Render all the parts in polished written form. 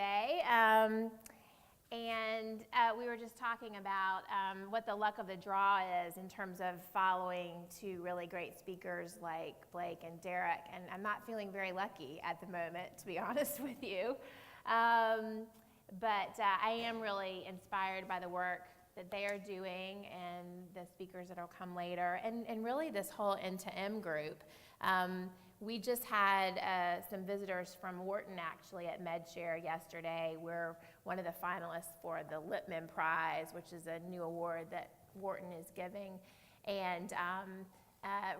today. We were just talking about what the luck of the draw is in terms of following two really great speakers like Blake and Derek. And I'm not feeling very lucky at the moment, to be honest with you. But I am really inspired by the work that they are doing and the speakers that will come later, and really this whole en2em group. We just had some visitors from Wharton actually at Medshare yesterday. We're one of the finalists for the Lippman Prize, which is a new award that Wharton is giving. And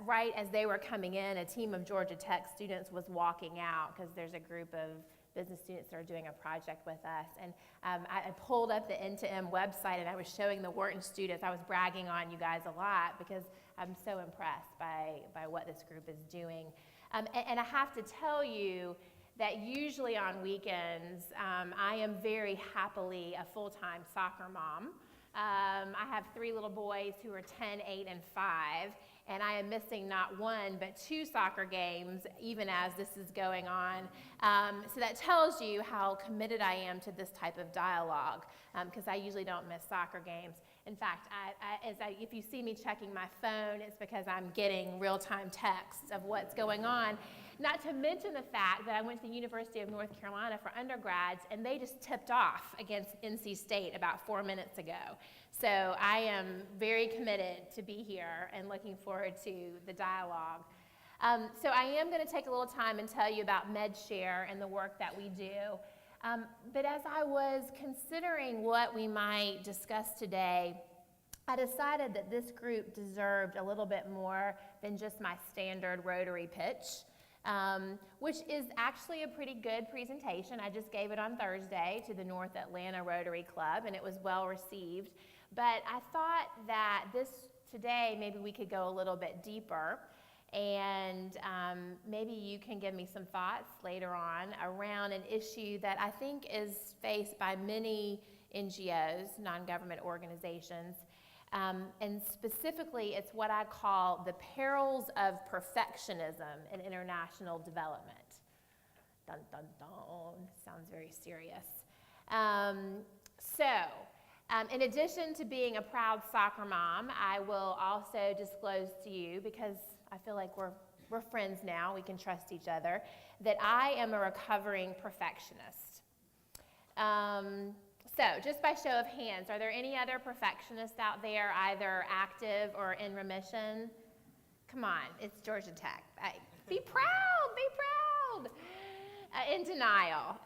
right as they were coming in, a team of Georgia Tech students was walking out because there's a group of business students that are doing a project with us. And I pulled up the en2em website and I was showing the Wharton students. I was bragging on you guys a lot because I'm so impressed by what this group is doing. And I have to tell you that usually on weekends, I am very happily a full-time soccer mom. I have 3 little boys who are 10, 8, and 5, and I am missing not one but 2 soccer games even as this is going on. So that tells you how committed I am to this type of dialogue, because I usually don't miss soccer games. In fact, if you see me checking my phone, it's because I'm getting real-time texts of what's going on. Not to mention the fact that I went to the University of North Carolina for undergrads, and they just tipped off against NC State about 4 minutes ago. So I am very committed to be here and looking forward to the dialogue. So I am going to take a little time and tell you about Medshare and the work that we do. But as I was considering what we might discuss today, I decided that this group deserved a little bit more than just my standard Rotary pitch, which is actually a pretty good presentation. I just gave it on Thursday to the North Atlanta Rotary Club, and it was well received. But I thought that today maybe we could go a little bit deeper, and maybe you can give me some thoughts later on around an issue that I think is faced by many NGOs, non-government organizations, and specifically it's what I call the perils of perfectionism in international development. Dun, dun, dun. Sounds very serious. In addition to being a proud soccer mom, I will also disclose to you, because I feel like we're friends now, we can trust each other, that I am a recovering perfectionist. So just by show of hands, are there any other perfectionists out there, either active or in remission? Come on, it's Georgia Tech. Be proud, be proud. In denial.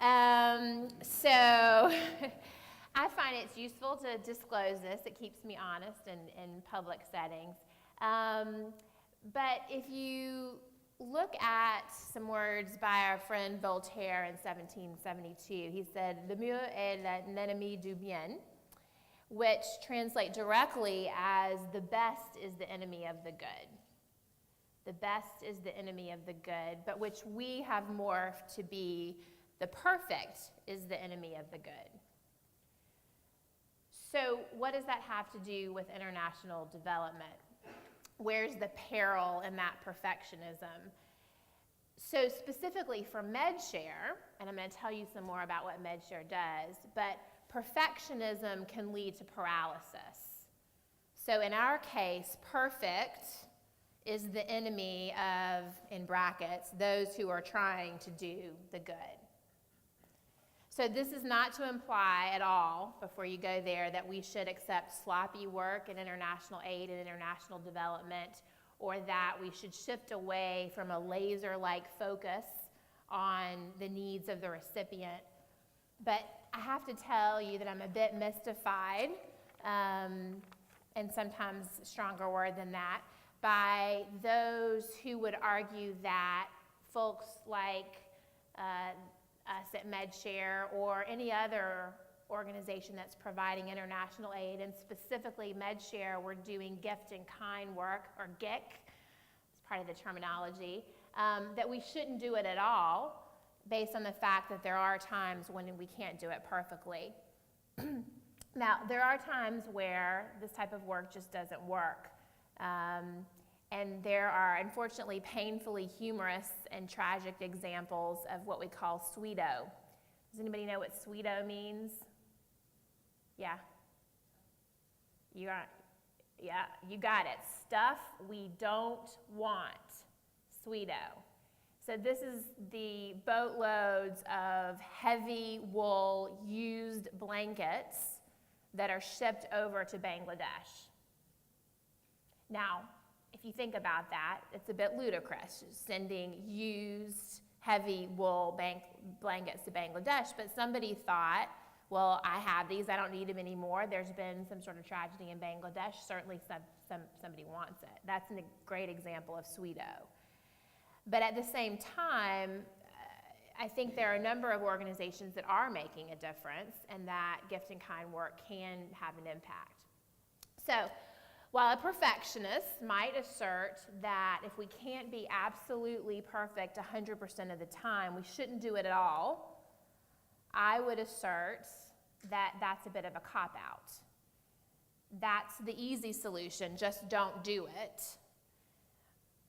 So I find it's useful to disclose this. It keeps me honest in public settings. But if you look at some words by our friend Voltaire in 1772, he said, "Le mieux est l'ennemi du bien," which translate directly as the best is the enemy of the good. The best is the enemy of the good, but which we have morphed to be the perfect is the enemy of the good. So what does that have to do with international development? Where's the peril in that perfectionism? So specifically for Medshare, and I'm going to tell you some more about what Medshare does, but perfectionism can lead to paralysis. So in our case, perfect is the enemy of, in brackets, those who are trying to do the good. So this is not to imply at all, before you go there, that we should accept sloppy work in international aid and international development, or that we should shift away from a laser-like focus on the needs of the recipient. But I have to tell you that I'm a bit mystified, and sometimes a stronger word than that, by those who would argue that folks like us at Medshare or any other organization that's providing international aid, and specifically Medshare, we're doing gift and kind work, or GIC, it's part of the terminology, that we shouldn't do it at all based on the fact that there are times when we can't do it perfectly. Now, there are times where this type of work just doesn't work. And there are, unfortunately, painfully humorous and tragic examples of what we call sweeto, Does anybody know what sweeto means? Yeah. You got it. Stuff we don't want. Sweeto. So this is the boatloads of heavy wool used blankets that are shipped over to Bangladesh. Now, if you think about that, it's a bit ludicrous, sending used heavy wool blankets to Bangladesh, but somebody thought, well, I have these, I don't need them anymore. There's been some sort of tragedy in Bangladesh. Certainly somebody wants it. That's a great example of sweeto. But at the same time, I think there are a number of organizations that are making a difference and that gift in kind work can have an impact. So, while a perfectionist might assert that if we can't be absolutely perfect 100% of the time, we shouldn't do it at all, I would assert that that's a bit of a cop-out. That's the easy solution, just don't do it.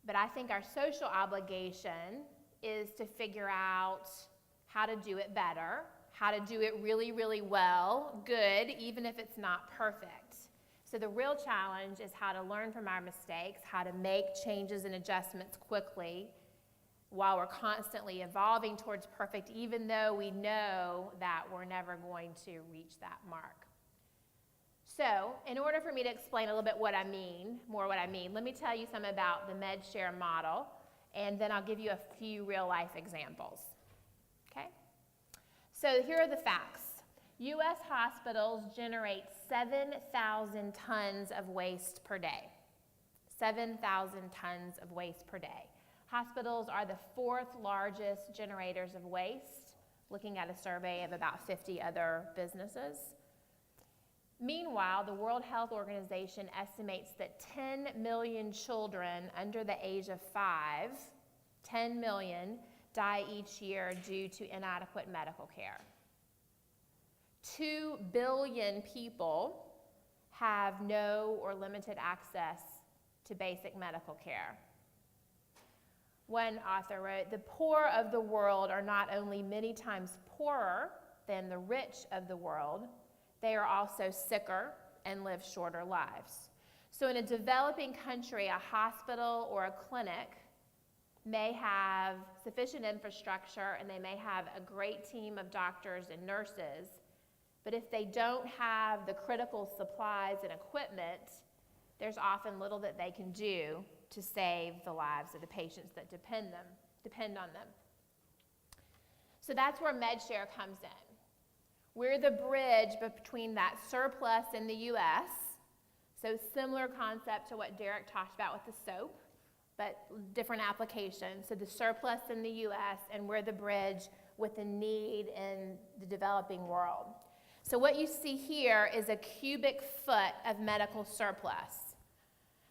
But I think our social obligation is to figure out how to do it better, how to do it really, really well, good, even if it's not perfect. So the real challenge is how to learn from our mistakes, how to make changes and adjustments quickly, while we're constantly evolving towards perfect, even though we know that we're never going to reach that mark. So, in order for me to explain a little bit what I mean, let me tell you some about the Medshare model, and then I'll give you a few real-life examples. Okay? So here are the facts. U.S. hospitals generate 7,000 tons of waste per day. 7,000 tons of waste per day. Hospitals are the 4th largest generators of waste, looking at a survey of about 50 other businesses. Meanwhile, the World Health Organization estimates that 10 million children under the age of 5, 10 million, die each year due to inadequate medical care. 2 billion people have no or limited access to basic medical care. One author wrote, "The poor of the world are not only many times poorer than the rich of the world, they are also sicker and live shorter lives." So in a developing country, a hospital or a clinic may have sufficient infrastructure and they may have a great team of doctors and nurses, but if they don't have the critical supplies and equipment, there's often little that they can do to save the lives of the patients that depend on them. So that's where Medshare comes in. We're the bridge between that surplus in the U.S., so similar concept to what Derek talked about with the soap, but different application. So the surplus in the U.S., and we're the bridge with the need in the developing world. So what you see here is a cubic foot of medical surplus.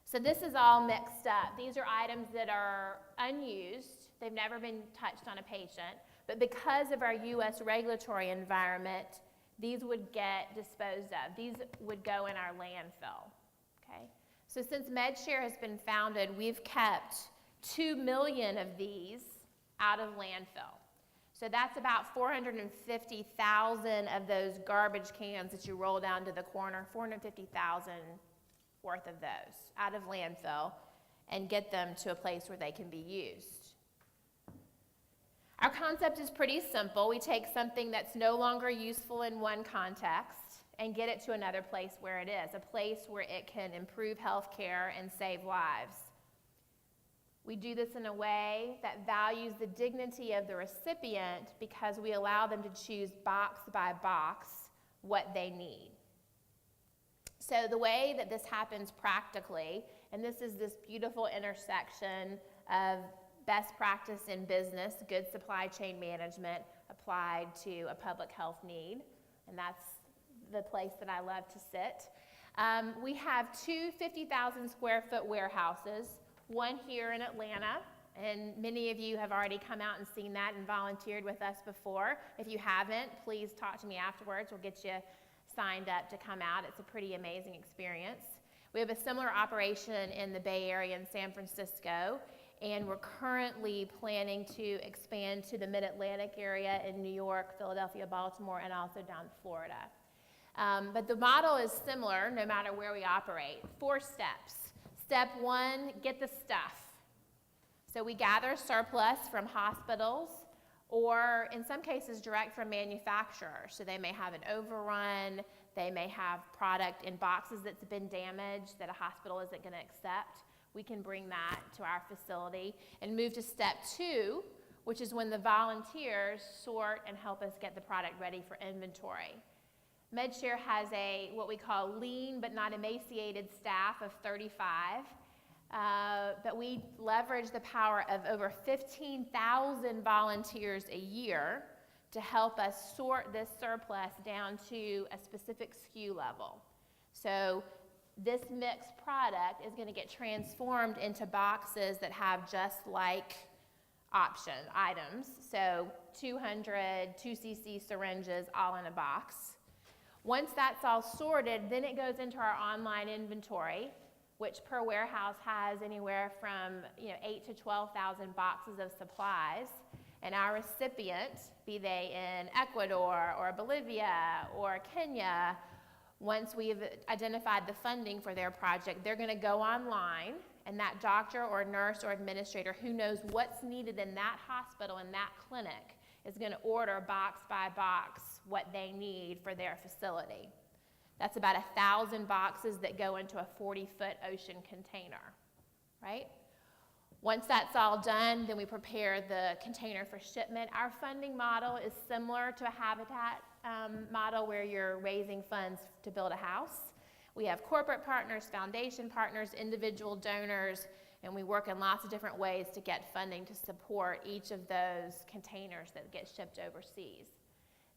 So this is all mixed up. These are items that are unused. They've never been touched on a patient. But because of our U.S. regulatory environment, these would get disposed of. These would go in our landfill. Okay? So since Medshare has been founded, we've kept 2 million of these out of landfill. So that's about 450,000 of those garbage cans that you roll down to the corner, 450,000 worth of those out of landfill, and get them to a place where they can be used. Our concept is pretty simple. We take something that's no longer useful in one context and get it to another place where it is, a place where it can improve health care and save lives. We do this in a way that values the dignity of the recipient because we allow them to choose box by box what they need. So the way that this happens practically, and this is this beautiful intersection of best practice in business, good supply chain management applied to a public health need, and that's the place that I love to sit. We have 2 50,000 square foot warehouses, one here in Atlanta, and many of you have already come out and seen that and volunteered with us before. If you haven't, please talk to me afterwards. We'll get you signed up to come out. It's a pretty amazing experience. We have a similar operation in the Bay Area in San Francisco, and we're currently planning to expand to the Mid-Atlantic area in New York, Philadelphia, Baltimore, and also down Florida. But the model is similar no matter where we operate. 4 steps. Step 1, get the stuff. So we gather surplus from hospitals or in some cases direct from manufacturers. So they may have an overrun, they may have product in boxes that's been damaged that a hospital isn't going to accept. We can bring that to our facility and move to step 2, which is when the volunteers sort and help us get the product ready for inventory. Medshare has a what we call lean but not emaciated staff of 35, but we leverage the power of over 15,000 volunteers a year to help us sort this surplus down to a specific SKU level. So this mixed product is going to get transformed into boxes that have just like option items. So 200 2cc syringes all in a box. Once that's all sorted, then it goes into our online inventory, which per warehouse has anywhere from 8 to 12,000 boxes of supplies. And our recipient, be they in Ecuador or Bolivia or Kenya, once we've identified the funding for their project, they're going to go online, and that doctor or nurse or administrator who knows what's needed in that hospital, in that clinic, is going to order box by box what they need for their facility. That's about 1,000 boxes that go into a 40-foot ocean container, right? Once that's all done, then we prepare the container for shipment. Our funding model is similar to a Habitat model where you're raising funds to build a house. We have corporate partners, foundation partners, individual donors, and we work in lots of different ways to get funding to support each of those containers that get shipped overseas.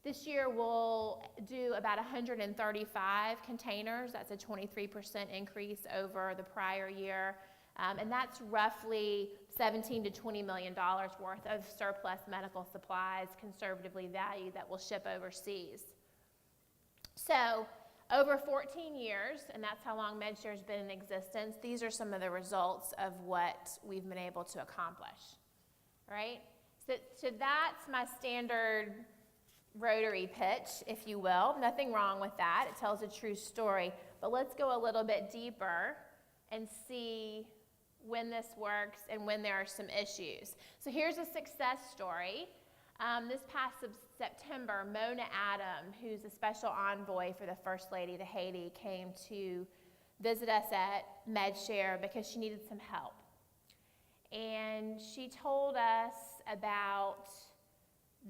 This year we'll do about 135 containers. That's a 23% increase over the prior year. And that's roughly $17 to $20 million worth of surplus medical supplies, conservatively valued, that will ship overseas. So over 14 years, and that's how long Medshare's been in existence, these are some of the results of what we've been able to accomplish, right? So that's my standard rotary pitch, if you will. Nothing wrong with that. It tells a true story. But let's go a little bit deeper and see when this works and when there are some issues. So here's a success story. This past September, Mona Adam, who's a special envoy for the First Lady to Haiti, came to visit us at Medshare because she needed some help. And she told us about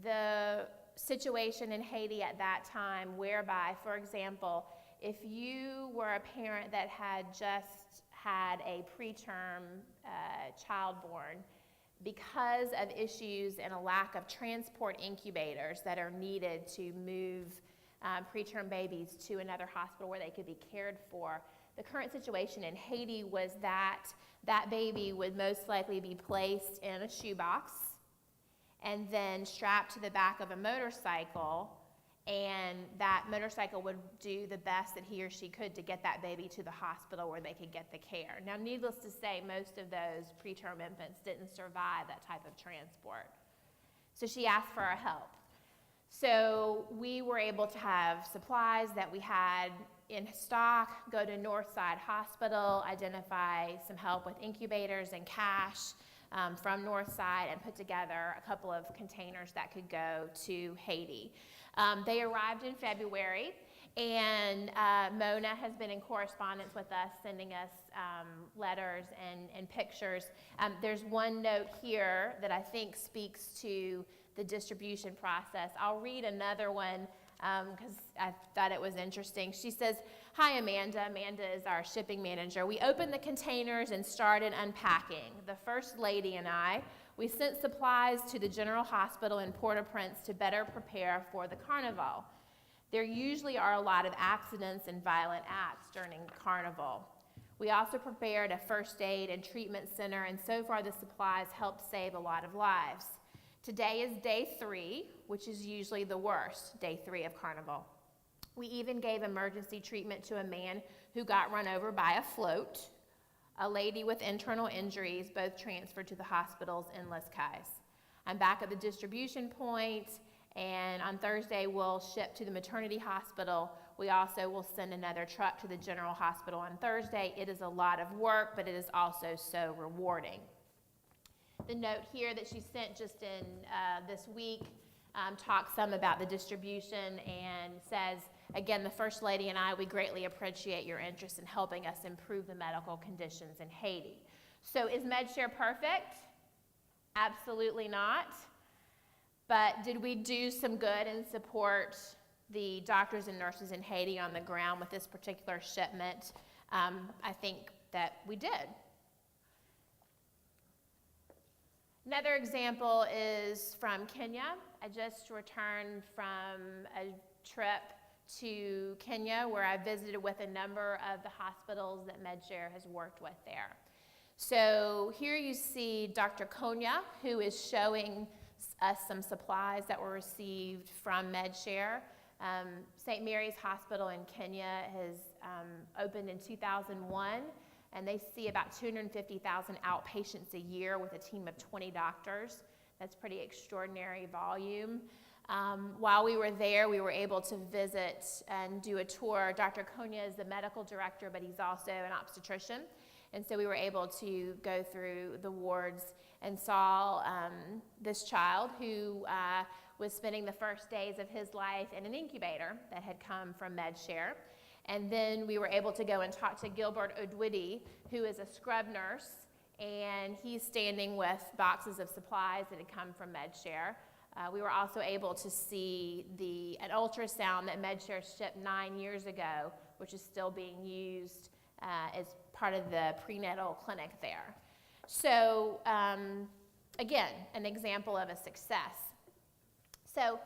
the situation in Haiti at that time, whereby, for example, if you were a parent that had just had a preterm child born, because of issues and a lack of transport incubators that are needed to move preterm babies to another hospital where they could be cared for, the current situation in Haiti was that that baby would most likely be placed in a shoebox and then strapped to the back of a motorcycle, and that motorcycle would do the best that he or she could to get that baby to the hospital where they could get the care. Now, needless to say, most of those preterm infants didn't survive that type of transport. So she asked for our help. So we were able to have supplies that we had in stock, go to Northside Hospital, identify some help with incubators and cash from Northside, and put together a couple of containers that could go to Haiti. They arrived in February, and Mona has been in correspondence with us, sending us letters and pictures. There's one note here that I think speaks to the distribution process. I'll read another one because I thought it was interesting. She says, "Hi, Amanda." Amanda is our shipping manager. "We opened the containers and started unpacking. The First Lady and I, we sent supplies to the General Hospital in Port-au-Prince to better prepare for the carnival. There usually are a lot of accidents and violent acts during carnival. We also prepared a first aid and treatment center, and so far the supplies helped save a lot of lives. Today is day 3, which is usually the worst, day 3 of carnival. We even gave emergency treatment to a man who got run over by a float. a lady with internal injuries, both transferred to the hospitals in Les Cayes. I'm back at the distribution point, and on Thursday we'll ship to the maternity hospital. We also will send another truck to the general hospital on Thursday. It is a lot of work, but it is also so rewarding. The note here that she sent just in this week talks some about the distribution and says, again, the First Lady and I, we greatly appreciate your interest in helping us improve the medical conditions in Haiti. So is Medshare perfect? Absolutely not. But did we do some good and support the doctors and nurses in Haiti on the ground with this particular shipment? I think that we did. Another example is from Kenya. I just returned from a trip to Kenya where I visited with a number of the hospitals that Medshare has worked with there. So here you see Dr. Konya, who is showing us some supplies that were received from Medshare. St. Mary's Hospital in Kenya has opened in 2001, and they see about 250,000 outpatients a year with a team of 20 doctors. That's pretty extraordinary volume. While we were there, we were able to visit and do a tour. Dr. Konya is the medical director, but he's also an obstetrician. And so we were able to go through the wards and saw this child who was spending the first days of his life in an incubator that had come from Medshare. And then we were able to go and talk to Gilbert Odwidi, who is a scrub nurse, and he's standing with boxes of supplies that had come from Medshare. We were also able to see an ultrasound that Medshare shipped 9 years ago, which is still being used as part of the prenatal clinic there. So again, an example of a success. So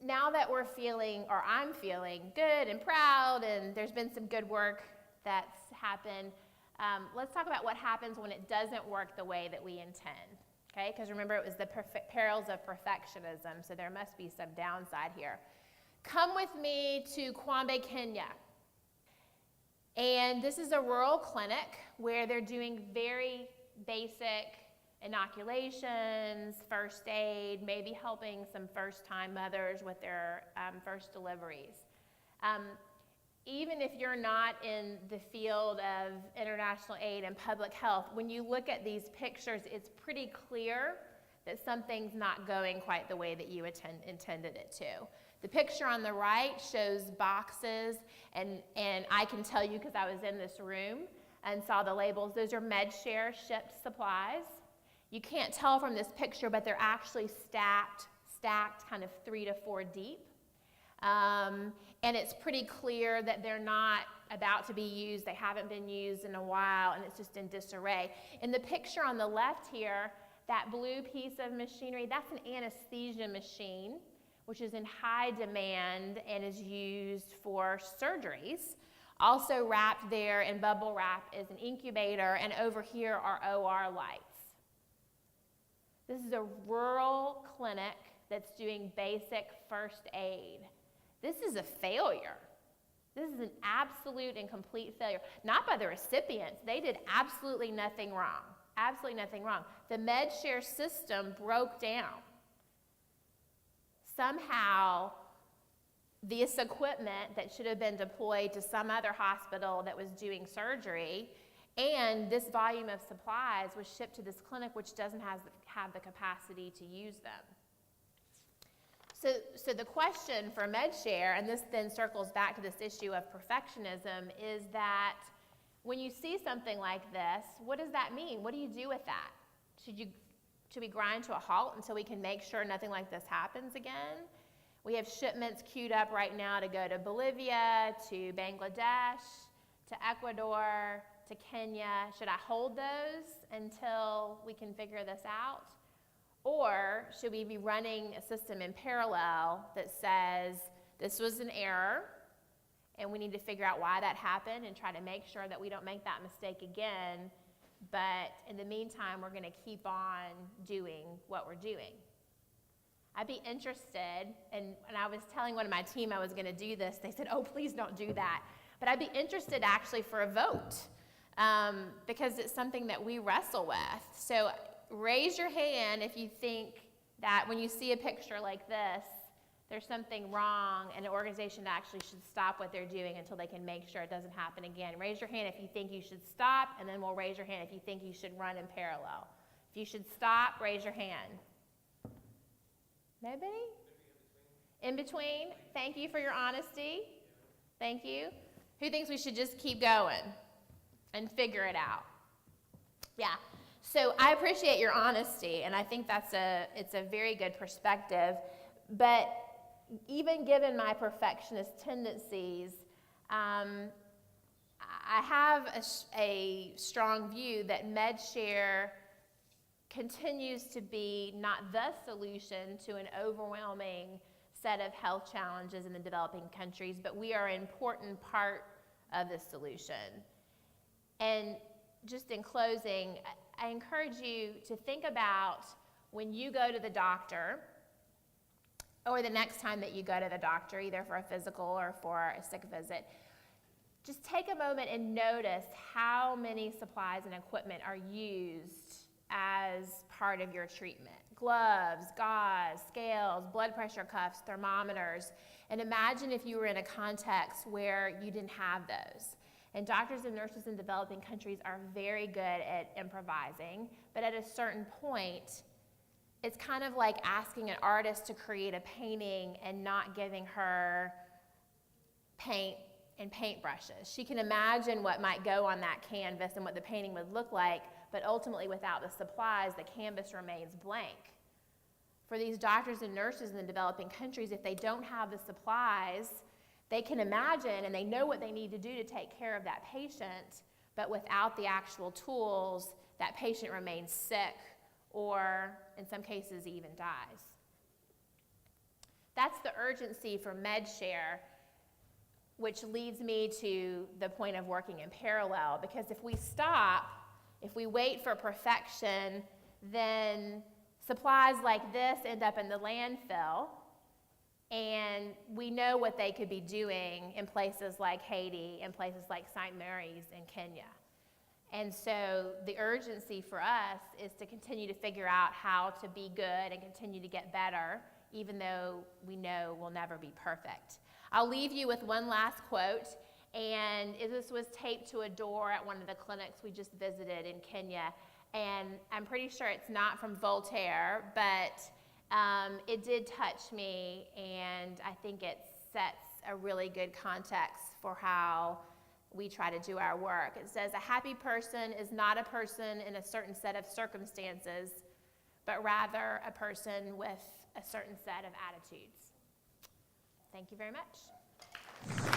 now that we're feeling, or I'm feeling good and proud, and there's been some good work that's happened, let's talk about what happens when it doesn't work the way that we intend. Okay, because remember, it was the perils of perfectionism, so there must be some downside here. Come with me to Kwambe, Kenya. And this is a rural clinic where they're doing very basic inoculations, first aid, maybe helping some first-time mothers with their first deliveries. Even if you're not in the field of international aid and public health, when you look at these pictures, it's pretty clear that something's not going quite the way that you intended it to. The picture on the right shows boxes, and I can tell you because I was in this room and saw the labels. Those are Medshare shipped supplies. You can't tell from this picture, but they're actually stacked kind of 3 to 4 deep. And it's pretty clear that they're not about to be used. They haven't been used in a while, and it's just in disarray. In the picture on the left here, that blue piece of machinery, that's an anesthesia machine, which is in high demand and is used for surgeries. Also wrapped there in bubble wrap is an incubator, and over here are OR lights. This is a rural clinic that's doing basic first aid. This is a failure. This is an absolute and complete failure. Not by the recipients. They did absolutely nothing wrong. Absolutely nothing wrong. The Medshare system broke down. Somehow, this equipment that should have been deployed to some other hospital that was doing surgery, and this volume of supplies was shipped to this clinic which doesn't have the capacity to use them. So the question for Medshare, and this then circles back to this issue of perfectionism, is that when you see something like this, what does that mean? What do you do with that? Should we grind to a halt until we can make sure nothing like this happens again? We have shipments queued up right now to go to Bolivia, to Bangladesh, to Ecuador, to Kenya. Should I hold those until we can figure this out? Or should we be running a system in parallel that says this was an error and we need to figure out why that happened and try to make sure that we don't make that mistake again, but in the meantime, we're going to keep on doing what we're doing? I'd be interested, and when I was telling one of my team I was going to do this, they said, oh, please don't do that. But I'd be interested actually for a vote. because it's something that we wrestle with. So raise your hand if you think that when you see a picture like this, there's something wrong and an organization actually should stop what they're doing until they can make sure it doesn't happen again. Raise your hand if you think you should stop, and then we'll raise your hand if you think you should run in parallel. If you should stop, raise your hand. Nobody? In between? Thank you for your honesty. Thank you. Who thinks we should just keep going and figure it out? Yeah. So I appreciate your honesty, and I think it's a very good perspective. But even given my perfectionist tendencies, I have a strong view that Medshare continues to be not the solution to an overwhelming set of health challenges in the developing countries, but we are an important part of the solution. And just in closing, I encourage you to think about when you go to the doctor, or the next time that you go to the doctor, either for a physical or for a sick visit, just take a moment and notice how many supplies and equipment are used as part of your treatment. Gloves, gauze, scales, blood pressure cuffs, thermometers. And imagine if you were in a context where you didn't have those. And doctors and nurses in developing countries are very good at improvising, but at a certain point, it's kind of like asking an artist to create a painting and not giving her paint and paintbrushes. She can imagine what might go on that canvas and what the painting would look like, but ultimately without the supplies, the canvas remains blank. For these doctors and nurses in the developing countries, if they don't have the supplies, they can imagine and they know what they need to do to take care of that patient, but without the actual tools, that patient remains sick or in some cases even dies. That's the urgency for Medshare, which leads me to the point of working in parallel, because if we stop, if we wait for perfection, then supplies like this end up in the landfill, and we know what they could be doing in places like Haiti and places like St. Mary's in Kenya. And so the urgency for us is to continue to figure out how to be good and continue to get better, even though we know we'll never be perfect. I'll leave you with one last quote, and this was taped to a door at one of the clinics we just visited in Kenya. And I'm pretty sure it's not from Voltaire, but it did touch me, and I think it sets a really good context for how we try to do our work. It says, "A happy person is not a person in a certain set of circumstances, but rather a person with a certain set of attitudes." Thank you very much.